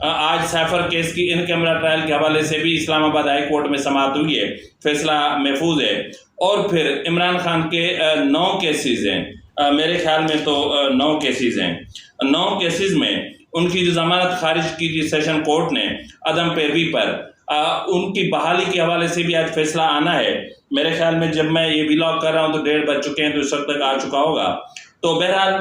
آج safer case کی ان camera trial کے حوالے سے بھی اسلام آباد ہائی کورٹ میں سماعت ہوئی ہے، فیصلہ محفوظ ہے۔ اور پھر عمران خان کے 9 کیسز ہیں، میرے خیال میں تو 9 کیسز ہیں، 9 کیسز میں ان کی جو ضمانت خارج کی تھی سیشن کورٹ نے عدم پیروی پر، ان کی بحالی کے حوالے سے بھی آج فیصلہ آنا ہے۔ میرے خیال میں جب میں یہ ولاگ کر رہا ہوں تو 1:30 بج چکے ہیں، تو اس وقت تک آ چکا ہوگا۔ تو بہرحال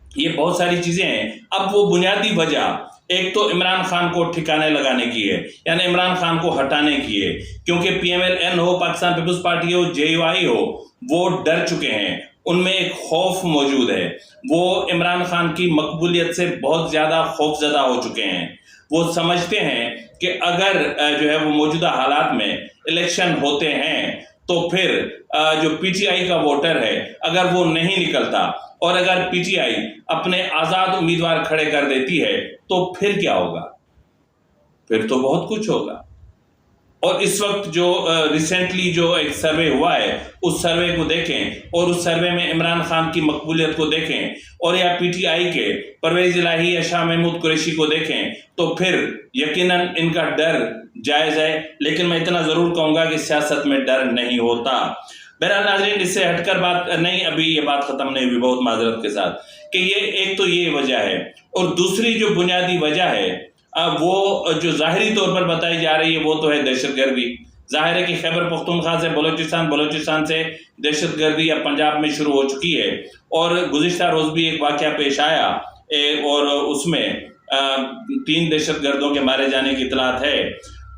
یہ بہت ساری چیزیں ہیں۔ اب وہ بنیادی وجہ ایک تو عمران خان کو ٹھکانے لگانے کی ہے، یعنی عمران خان کو ہٹانے کی ہے، کیونکہ PMLN ہو، پاکستان پیپلز پارٹی ہو، JUI ہو، وہ ڈر چکے ہیں، ان میں ایک خوف موجود ہے، وہ عمران خان کی مقبولیت سے بہت زیادہ خوف زدہ ہو چکے ہیں۔ وہ سمجھتے ہیں کہ اگر جو ہے وہ موجودہ حالات میں الیکشن ہوتے ہیں تو پھر جو PTI کا ووٹر ہے اگر وہ نہیں نکلتا، اور اگر PTI اپنے آزاد امیدوار کھڑے کر دیتی ہے تو پھر کیا ہوگا؟ پھر تو بہت کچھ ہوگا۔ اور اس وقت جو ریسنٹلی جو ایک سروے ہوا ہے، اس سروے کو دیکھیں اور اس سروے میں عمران خان کی مقبولیت کو دیکھیں، اور یا PTI کے پرویز الہی یا شاہ محمود قریشی کو دیکھیں، تو پھر یقیناً ان کا ڈر جائز ہے۔ لیکن میں اتنا ضرور کہوں گا کہ سیاست میں ڈر نہیں ہوتا۔ بہرحال ناظرین، اس سے ہٹ کر بات نہیں، ابھی یہ بات ختم نہیں ہوئی، بہت معذرت کے ساتھ، کہ یہ ایک تو یہ وجہ ہے، اور دوسری جو بنیادی وجہ ہے وہ جو ظاہری طور پر بتائی جا رہی ہے وہ تو ہے دہشت گردی۔ ظاہر ہے کہ خیبر پختونخوا سے بلوچستان سے دہشت گردی اب پنجاب میں شروع ہو چکی ہے، اور گزشتہ روز بھی ایک واقعہ پیش آیا اور اس میں 3 دہشت گردوں کے مارے جانے کی اطلاعات ہے۔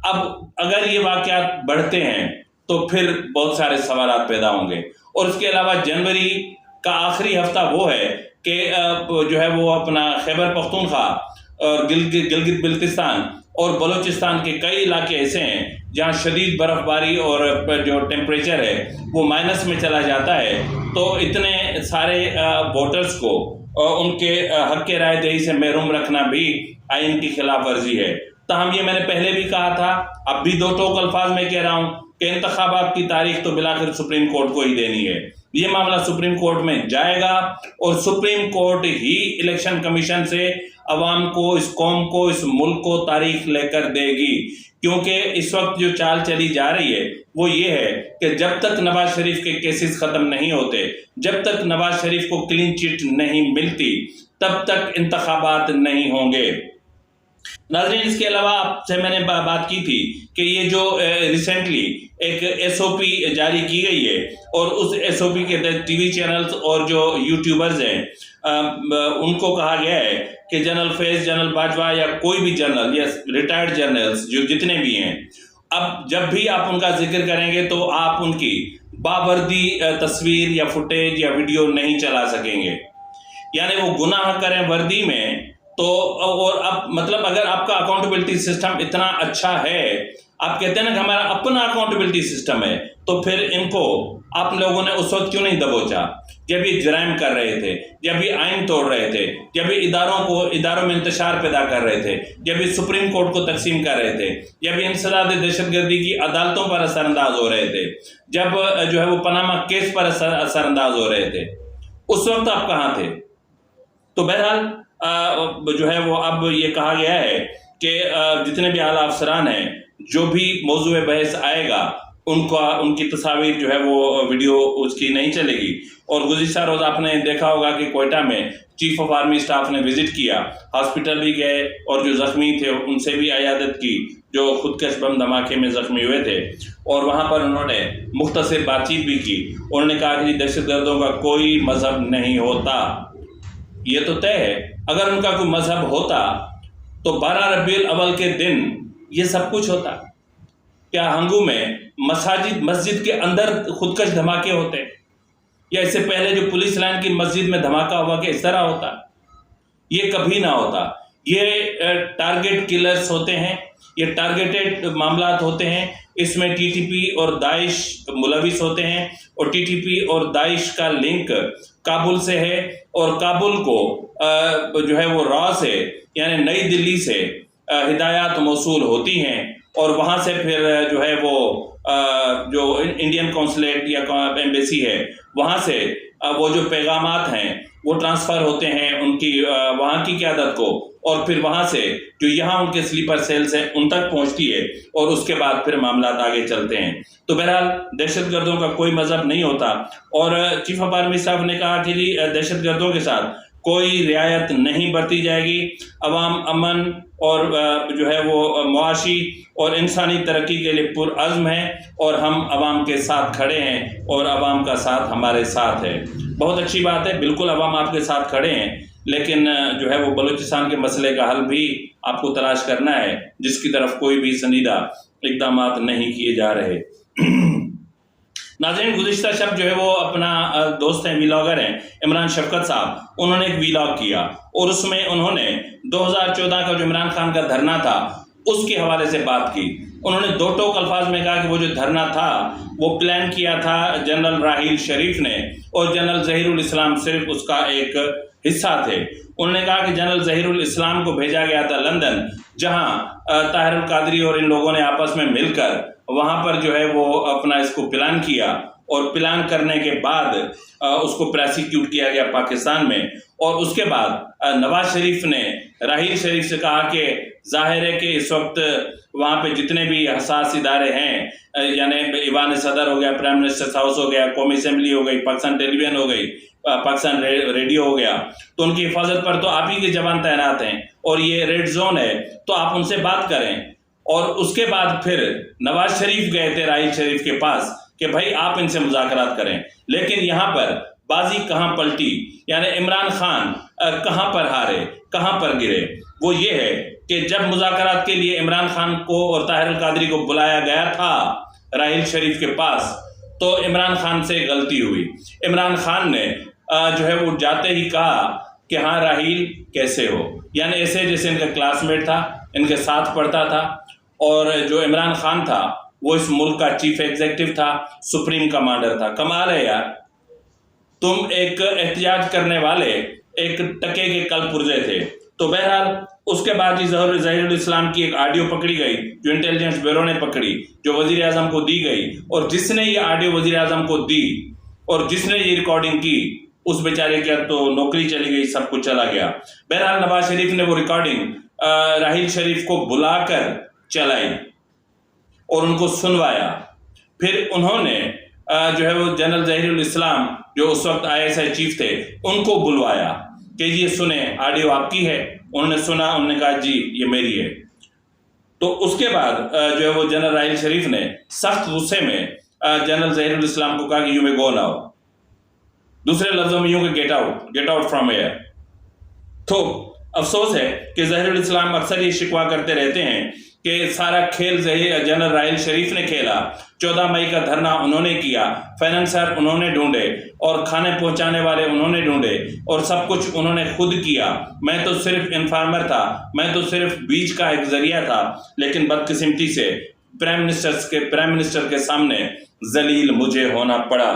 اب اگر یہ واقعات بڑھتے ہیں تو پھر بہت سارے سوالات پیدا ہوں گے، اور اس کے علاوہ جنوری کا آخری ہفتہ وہ ہے کہ جو ہے وہ اپنا خیبر پختونخوا اور گلگت بلتستان اور بلوچستان کے کئی علاقے ایسے ہیں جہاں شدید برف باری اور جو ٹیمپریچر ہے وہ مائنس میں چلا جاتا ہے، تو اتنے سارے ووٹرز کو ان کے حق رائے دہی سے محروم رکھنا بھی آئین کی خلاف ورزی ہے۔ تاہم یہ میں نے پہلے بھی کہا تھا، اب بھی 2 ٹوک الفاظ میں کہہ رہا ہوں کہ انتخابات کی تاریخ تو بالآخر سپریم کورٹ کو ہی دینی ہے۔ یہ معاملہ سپریم کورٹ میں جائے گا، اور سپریم کورٹ ہی الیکشن کمیشن سے عوام کو، اس قوم کو، اس ملک کو تاریخ لے کر دے گی۔ کیونکہ اس وقت جو چال چلی جا رہی ہے وہ یہ ہے کہ جب تک نواز شریف کے کیسز ختم نہیں ہوتے، جب تک نواز شریف کو کلین چٹ نہیں ملتی، تب تک انتخابات نہیں ہوں گے۔ ناظرین، اس کے علاوہ آپ سے میں نے بات کی تھی کہ یہ جو ریسنٹلی ایک SOP جاری کی گئی ہے، اور اس SOP کے تحت TV چینلز اور جو یوٹیوبرز ہیں ان کو کہا گیا ہے کہ جنرل فیض، جنرل باجوہ یا کوئی بھی جنرل یا ریٹائرڈ جنرلز جو جتنے بھی ہیں، اب جب بھی آپ ان کا ذکر کریں گے تو آپ ان کی باوردی تصویر یا فوٹیج یا ویڈیو نہیں چلا سکیں گے، یعنی وہ گناہ کریں وردی میں تو، اور اب مطلب اگر آپ کا اکاؤنٹیبلٹی سسٹم اتنا اچھا ہے، آپ کہتے ہیں نا کہ ہمارا اپنا اکاؤنٹیبلٹی سسٹم ہے، تو پھر ان کو آپ لوگوں نے اس وقت کیوں نہیں دبوچا جب یہ جرائم کر رہے تھے، جب یہ آئین توڑ رہے تھے، جب یہ اداروں میں انتشار پیدا کر رہے تھے، جب یہ سپریم کورٹ کو تقسیم کر رہے تھے، جب یہ انسداد دہشت گردی کی عدالتوں پر اثر انداز ہو رہے تھے، جب جو ہے وہ پاناما کیس پر اثر انداز ہو رہے تھے، اس وقت آپ کہاں تھے؟ تو بہرحال جو ہے وہ اب یہ کہا گیا ہے کہ جتنے بھی اعلیٰ افسران ہیں، جو بھی موضوع بحث آئے گا ان کی تصاویر جو ہے وہ ویڈیو اس کی نہیں چلے گی۔ اور گزشتہ روز آپ نے دیکھا ہوگا کہ کوئٹہ میں چیف آف آرمی اسٹاف نے وزٹ کیا، ہاسپٹل بھی گئے، اور جو زخمی تھے ان سے بھی عیادت کی جو خودکش بم دھماکے میں زخمی ہوئے تھے، اور وہاں پر انہوں نے مختصر بات چیت بھی کی۔ انہوں نے کہا کہ دہشت گردوں کا کوئی مذہب نہیں ہوتا، یہ تو طے ہے۔ اگر ان کا کوئی مذہب ہوتا تو 12 ربیع الاول کے دن یہ سب کچھ ہوتا؟ کیا ہنگو میں مسجد کے اندر خودکش دھماکے ہوتے، یا اس سے پہلے جو پولیس لائن کی مسجد میں دھماکہ ہوا کہ اس طرح ہوتا؟ یہ کبھی نہ ہوتا۔ یہ ٹارگٹ کلرز ہوتے ہیں، یہ ٹارگیٹڈ معاملات ہوتے ہیں، اس میں TTP اور داعش ملوث ہوتے ہیں، اور TTP اور داعش کا لنک کابل سے ہے، اور کابل کو جو ہے وہ را سے یعنی نئی دلی سے ہدایات موصول ہوتی ہیں، اور وہاں سے پھر جو ہے وہ جو انڈین کونسلیٹ یا ایمبیسی ہے وہاں سے وہ جو پیغامات ہیں وہ ٹرانسفر ہوتے ہیں ان کی وہاں کی قیادت کو، اور پھر وہاں سے جو یہاں ان کے سلیپر سیلز ہیں ان تک پہنچتی ہے، اور اس کے بعد پھر معاملات آگے چلتے ہیں۔ تو بہرحال دہشت گردوں کا کوئی مذہب نہیں ہوتا، اور چیف آف آرمی صاحب نے کہا کہ جی دہشت گردوں کے ساتھ کوئی رعایت نہیں برتی جائے گی، عوام امن اور جو ہے وہ معاشی اور انسانی ترقی کے لیے پرعزم ہیں، اور ہم عوام کے ساتھ کھڑے ہیں، اور عوام کا ساتھ ہمارے ساتھ ہے۔ بہت اچھی بات ہے، بالکل عوام آپ کے ساتھ کھڑے ہیں، لیکن جو ہے وہ بلوچستان کے مسئلے کا حل بھی آپ کو تلاش کرنا ہے، جس کی طرف کوئی بھی سنجیدہ اقدامات نہیں کیے جا رہے۔ ناظرین، گزشتہ شب جو ہے وہ اپنا دوست ہیں، ویلاگر ہیں، عمران شفقت صاحب، انہوں نے ایک ویلاگ کیا، اور اس میں انہوں نے 2014 کا جو عمران خان کا دھرنا تھا اس کے حوالے سے بات کی۔ انہوں نے دو ٹوک الفاظ میں کہا کہ وہ جو دھرنا تھا وہ پلان کیا تھا جنرل راحیل شریف نے، اور جنرل ظہیر الاسلام صرف اس کا ایک حصہ تھے۔ انہوں نے کہا کہ جنرل ظہیر الاسلام کو بھیجا گیا تھا لندن، جہاں طاہر القادری اور ان لوگوں نے آپس میں مل کر وہاں پر جو ہے وہ اپنا اس کو پلان کیا، اور پلان کرنے کے بعد اس کو پراسیکیوٹ کیا گیا پاکستان میں۔ اور اس کے بعد نواز شریف نے راحیل شریف سے کہا کہ ظاہر ہے کہ اس وقت وہاں پہ جتنے بھی حساس ادارے ہیں، یعنی ایوان صدر ہو گیا، پرائم منسٹر ہاؤس ہو گیا، قومی اسمبلی ہو گئی، پاکستان ٹیلی ویژن ہو گئی، پاکستان ریڈیو ہو گیا، تو ان کی حفاظت پر تو آپ ہی کے جوان تعینات ہیں، اور یہ ریڈ زون ہے، تو آپ ان سے بات کریں۔ اور اس کے بعد پھر نواز شریف گئے تھے راحیل شریف کے پاس کہ بھائی آپ ان سے مذاکرات کریں، لیکن یہاں پر بازی کہاں پلٹی، یعنی عمران خان کہاں پر ہارے، کہاں پر گرے، وہ یہ ہے کہ جب مذاکرات کے لیے عمران خان کو اور طاہر القادری کو بلایا گیا تھا راحیل شریف کے پاس، تو عمران خان سے غلطی ہوئی۔ عمران خان نے جو ہے وہ جاتے ہی کہا کہ ہاں راحیل کیسے ہو، یعنی ایسے جیسے ان کا کلاس میٹ تھا، ان کے ساتھ پڑھتا تھا، اور جو عمران خان تھا وہ اس ملک کا چیف ایگزیکٹو تھا، سپریم کمانڈر تھا۔ کمال ہے یار، تم ایک احتجاج کرنے والے ایک ٹکے کے کل پرزے تھے۔ تو بہرحال اس کے بعد ظہیر الاسلام کی ایک آڈیو پکڑی گئی جو انٹیلیجنس بیورو نے پکڑی، جو وزیر اعظم کو دی گئی، اور جس نے یہ آڈیو وزیر اعظم کو دی اور جس نے یہ ریکارڈنگ کی، اس بیچارے کی تو نوکری چلی گئی، سب کچھ چلا گیا۔ بہرحال نواز شریف نے وہ ریکارڈنگ راحیل شریف کو بلا کر چلائی اور ان کو سنوایا۔ پھر انہوں نے جو ہے وہ جنرل ظہیر الاسلام جو اس وقت ISI چیف تھے ان کو بلوایا کہ یہ سنیں آڈیو آپ کی ہے۔ انہوں نے سنا، انہوں نے کہا جی یہ میری ہے۔ تو اس کے بعد جو ہے وہ جنرل راحیل شریف نے سخت غصے میں جنرل ظہیر الاسلام کو کہا کہ یو میں گو ناؤ، دوسرے لفظوں میں یوں کہ گیٹ آؤٹ فرام ایئر۔ تو افسوس ہے کہ ظہیر الاسلام اکثر یہ شکوہ کرتے رہتے ہیں کہ سارا کھیل جنرل راحیل شریف نے کھیلا، 14 مئی کا دھرنا انہوں نے کیا، فائنانسر انہوں نے ڈھونڈے، اور کھانے پہنچانے والے انہوں نے ڈھونڈے، اور سب کچھ انہوں نے خود کیا۔ میں تو صرف انفارمر تھا، میں تو صرف بیچ کا ایک ذریعہ تھا، لیکن بدقسمتی سے پرائم منسٹر کے سامنے ذلیل مجھے ہونا پڑا۔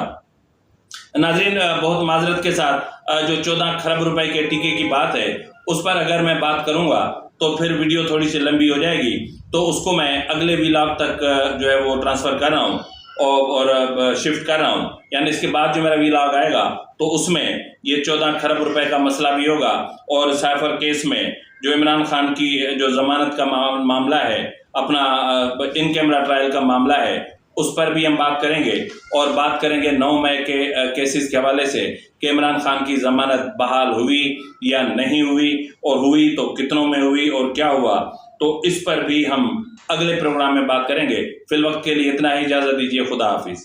ناظرین، بہت معذرت کے ساتھ جو 14 کھرب روپے کے ٹیکے کی بات ہے اس پر اگر میں بات کروں گا تو پھر ویڈیو تھوڑی سی لمبی ہو جائے گی، تو اس کو میں اگلے ویلاگ تک جو ہے وہ ٹرانسفر کر رہا ہوں اور شفٹ کر رہا ہوں، یعنی اس کے بعد جو میرا ویلاگ آئے گا تو اس میں یہ 14 کھرب روپے کا مسئلہ بھی ہوگا، اور سائفر کیس میں جو عمران خان کی جو ضمانت کا معاملہ ہے، اپنا ان کیمرہ ٹرائل کا معاملہ ہے، اس پر بھی ہم بات کریں گے، اور بات کریں گے 9 مئی کے کیسز کے حوالے سے کہ عمران خان کی ضمانت بحال ہوئی یا نہیں ہوئی، اور ہوئی تو کتنوں میں ہوئی اور کیا ہوا، تو اس پر بھی ہم اگلے پروگرام میں بات کریں گے۔ فی الوقت کے لیے اتنا ہی، اجازت دیجیے، خدا حافظ۔